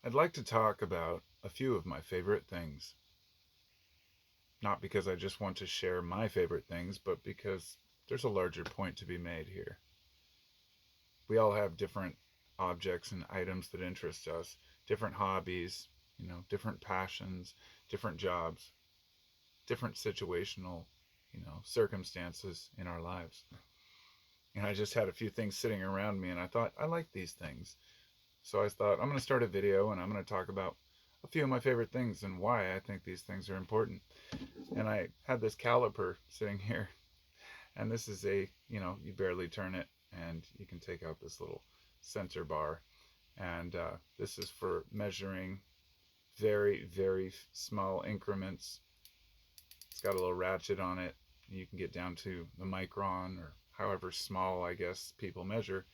I'd like to talk about a few of my favorite things. Not because I just want to share my favorite things, but because there's a larger point to be made here. We all have different objects and items that interest us, different hobbies, different passions, different jobs, different situational, circumstances in our lives. And I just had a few things sitting around me and I thought, I like these things. So I thought, I'm going to start a video and I'm going to talk about a few of my favorite things and why I think these things are important. And I had this caliper sitting here, and this is you barely turn it, and you can take out this little sensor bar. And this is for measuring very, very small increments. It's got a little ratchet on it. You can get down to the micron or however small, I guess, people measure.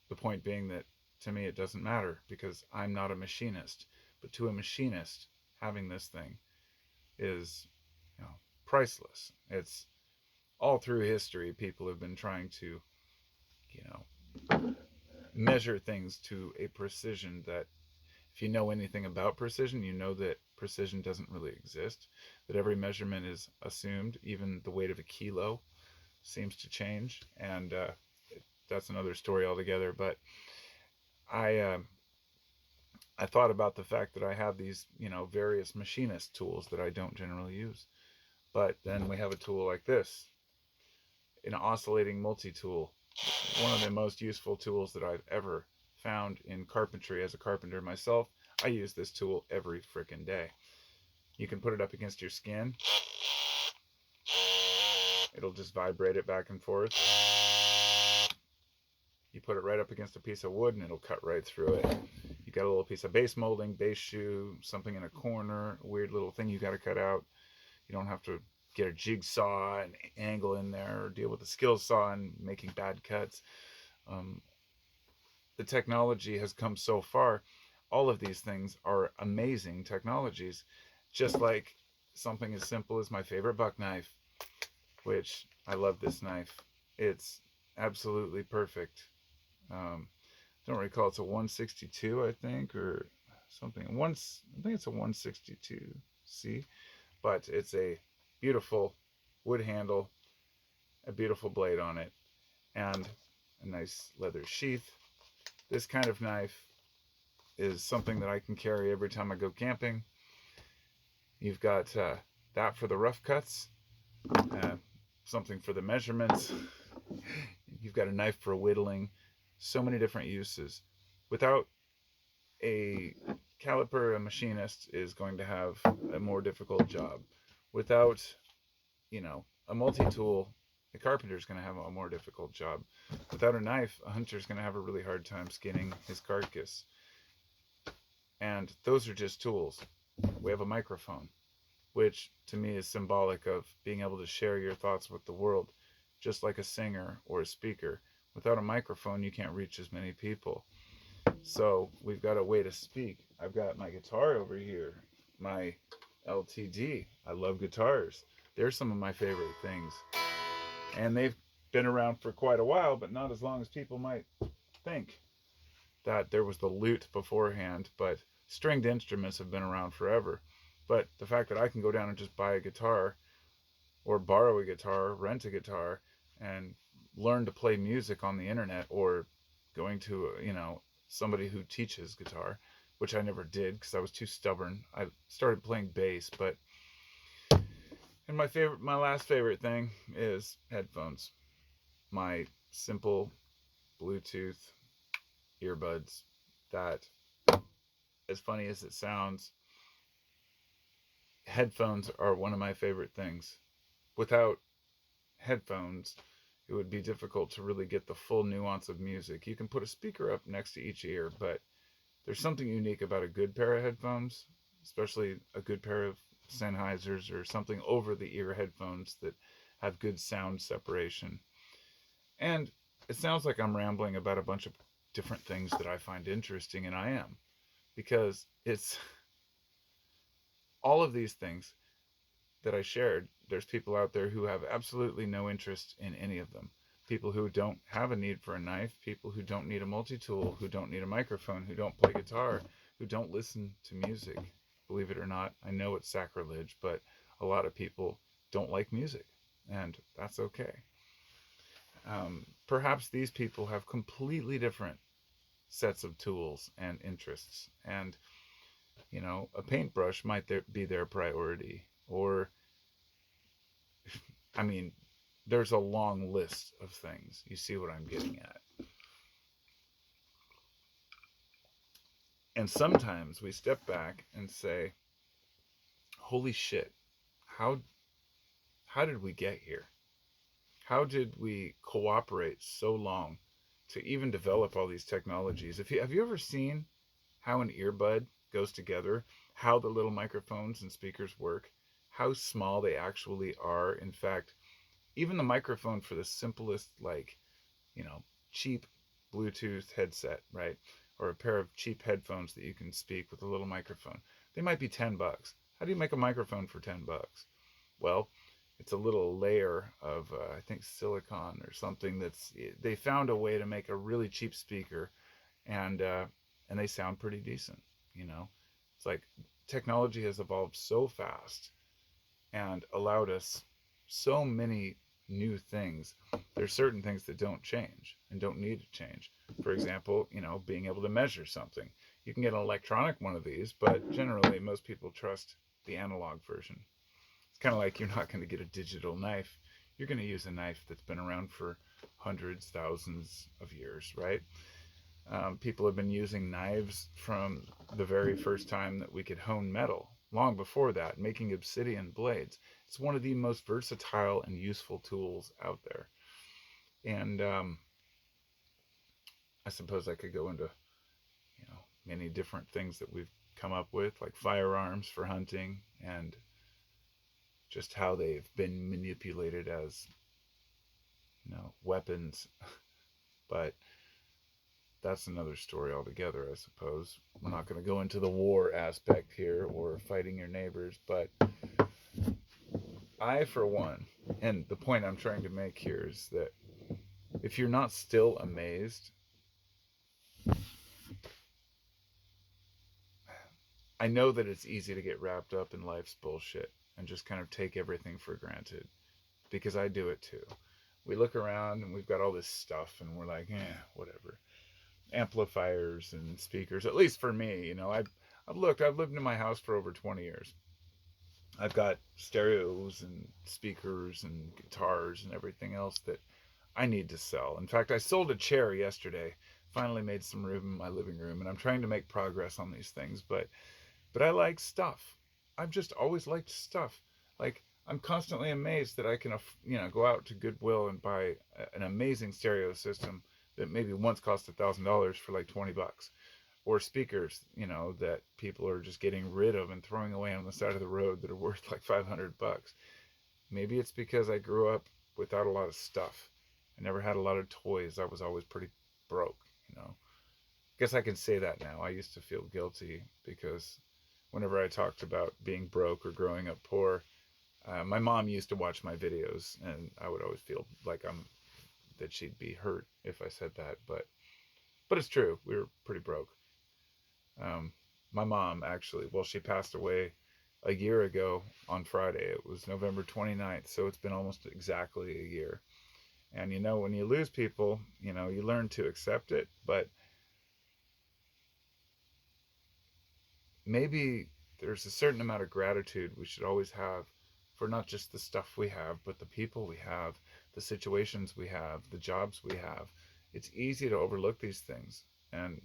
The point being that to me it doesn't matter because I'm not a machinist. But to a machinist, having this thing is, priceless. It's all through history, people have been trying to, you know, measure things to a precision that, if you know anything about precision, you know that precision doesn't really exist, that every measurement is assumed, even the weight of a kilo seems to change. And that's another story altogether. But I, uh, I thought about the fact that I have these, various machinist tools that I don't generally use. But then we have a tool like this, an oscillating multi-tool, one of the most useful tools that I've ever found in carpentry. As a carpenter myself, I use this tool every freaking day. You can put it up against your skin. It'll just vibrate it back and forth. You put it right up against a piece of wood and it'll cut right through it. You got a little piece of base molding, base shoe, something in a corner, a weird little thing you got to cut out. You don't have to get a jigsaw and angle in there or deal with a skill saw and making bad cuts. Um, the technology has come so far. All of these things are amazing technologies, just like something as simple as my favorite buck knife, which I love this knife. It's absolutely perfect. Don't recall, it's a 162, I think, or something. I think it's a 162C, but it's a beautiful wood handle, a beautiful blade on it, and a nice leather sheath. This kind of knife is something that I can carry every time I go camping. You've got that for the rough cuts, uh, something for the measurements. You've got a knife for whittling. So many different uses. Without a caliper, a machinist is going to have a more difficult job. Without, a multi-tool, a carpenter is going to have a more difficult job. Without a knife, a hunter is going to have a really hard time skinning his carcass. And those are just tools. We have a microphone, which to me is symbolic of being able to share your thoughts with the world, just like a singer or a speaker. Without a microphone, you can't reach as many people. So we've got a way to speak. I've got my guitar over here, my LTD. I love guitars. They're some of my favorite things. And they've been around for quite a while, but not as long as people might think. That there was the lute beforehand, but stringed instruments have been around forever. But the fact that I can go down and just buy a guitar or borrow a guitar, rent a guitar, and learn to play music on the internet, or going to, somebody who teaches guitar, which I never did because I was too stubborn. I started playing bass, but and my last favorite thing is headphones. My simple Bluetooth earbuds that, as funny as it sounds, headphones are one of my favorite things. Without headphones, it would be difficult to really get the full nuance of music. You can put a speaker up next to each ear, but there's something unique about a good pair of headphones, especially a good pair of Sennheisers or something over the ear headphones that have good sound separation. And it sounds like I'm rambling about a bunch of different things that I find interesting, and I am, because it's all of these things that I shared. There's people out there who have absolutely no interest in any of them. People who don't have a need for a knife, people who don't need a multi-tool, who don't need a microphone, who don't play guitar, who don't listen to music. Believe it or not, I know it's sacrilege, but a lot of people don't like music, and that's okay. Perhaps these people have completely different sets of tools and interests, and a paintbrush might be their priority, or I mean, there's a long list of things. You see what I'm getting at? And sometimes we step back and say, "Holy shit! How how did we get here? How did we cooperate so long to even develop all these technologies?" If you have you ever seen how an earbud goes together, how the little microphones and speakers work, how small they actually are? In fact, even the microphone for the simplest, like, you know, cheap Bluetooth headset, right? Or a pair of cheap headphones that you can speak with a little microphone. They might be $10. How do you make a microphone for $10? Well, it's a little layer of, I think, silicon or something. They found a way to make a really cheap speaker, and and they sound pretty decent. You know, it's like technology has evolved so fast and allowed us so many new things. There's certain things that don't change and don't need to change. For example, being able to measure something. You can get an electronic one of these, but generally most people trust the analog version. It's kind of like you're not going to get a digital knife. You're going to use a knife that's been around for hundreds, thousands of years, right? People have been using knives from the very first time that we could hone metal, long before that, making obsidian blades. It's one of the most versatile and useful tools out there. And I suppose I could go into, many different things that we've come up with, like firearms for hunting, and just how they've been manipulated as, weapons. But that's another story altogether, I suppose. We're not going to go into the war aspect here or fighting your neighbors, but I, for one, and the point I'm trying to make here is that if you're not still amazed, I know that it's easy to get wrapped up in life's bullshit and just kind of take everything for granted, because I do it too. We look around and we've got all this stuff and we're like, whatever. Amplifiers and speakers, at least for me, I've lived in my house for over 20 years. I've got stereos and speakers and guitars and everything else that I need to sell. In fact, I sold a chair yesterday, finally made some room in my living room, and I'm trying to make progress on these things, but I like stuff. I've just always liked stuff. Like, I'm constantly amazed that I can, go out to Goodwill and buy an amazing stereo system that maybe once cost $1,000 for like $20, or speakers, that people are just getting rid of and throwing away on the side of the road that are worth like $500. Maybe it's because I grew up without a lot of stuff. I never had a lot of toys. I was always pretty broke. Guess I can say that now. I used to feel guilty because whenever I talked about being broke or growing up poor, my mom used to watch my videos, and I would always feel like that she'd be hurt if I said that, but it's true. We were pretty broke. My mom, actually, well, she passed away a year ago on Friday. It was November 29th, so it's been almost exactly a year. And when you lose people, you learn to accept it, but maybe there's a certain amount of gratitude we should always have for not just the stuff we have, but the people we have, the situations we have, the jobs we have. It's easy to overlook these things, and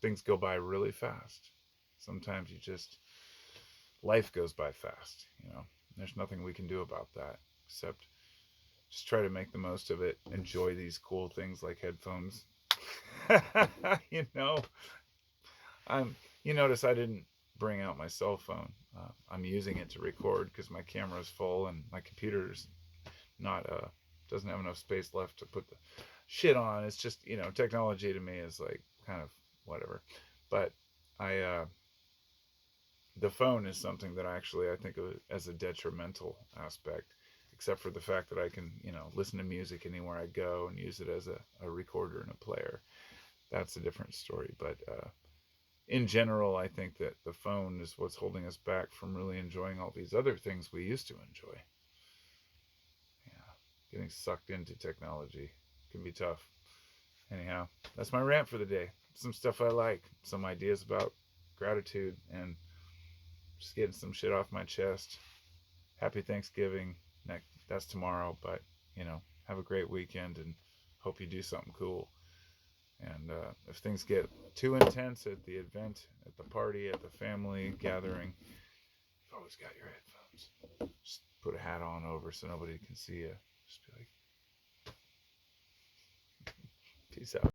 things go by really fast. Sometimes life goes by fast. There's nothing we can do about that except just try to make the most of it, enjoy these cool things like headphones. you know, you notice I didn't bring out my cell phone. I'm using it to record because my camera's full and my computer's not doesn't have enough space left to put the shit on. It's just, technology to me is like kind of whatever. But I the phone is something that I think of as a detrimental aspect, except for the fact that I can, listen to music anywhere I go and use it as a recorder and a player. That's a different story. But in general, I think that the phone is what's holding us back from really enjoying all these other things we used to enjoy. Yeah, getting sucked into technology can be tough. Anyhow, that's my rant for the day. Some stuff I like, some ideas about gratitude, and just getting some shit off my chest. Happy Thanksgiving. That's tomorrow, but have a great weekend and hope you do something cool. And if things get too intense at the event, at the party, at the family gathering, you've always got your headphones. Just put a hat on over so nobody can see you. Just be like, peace out.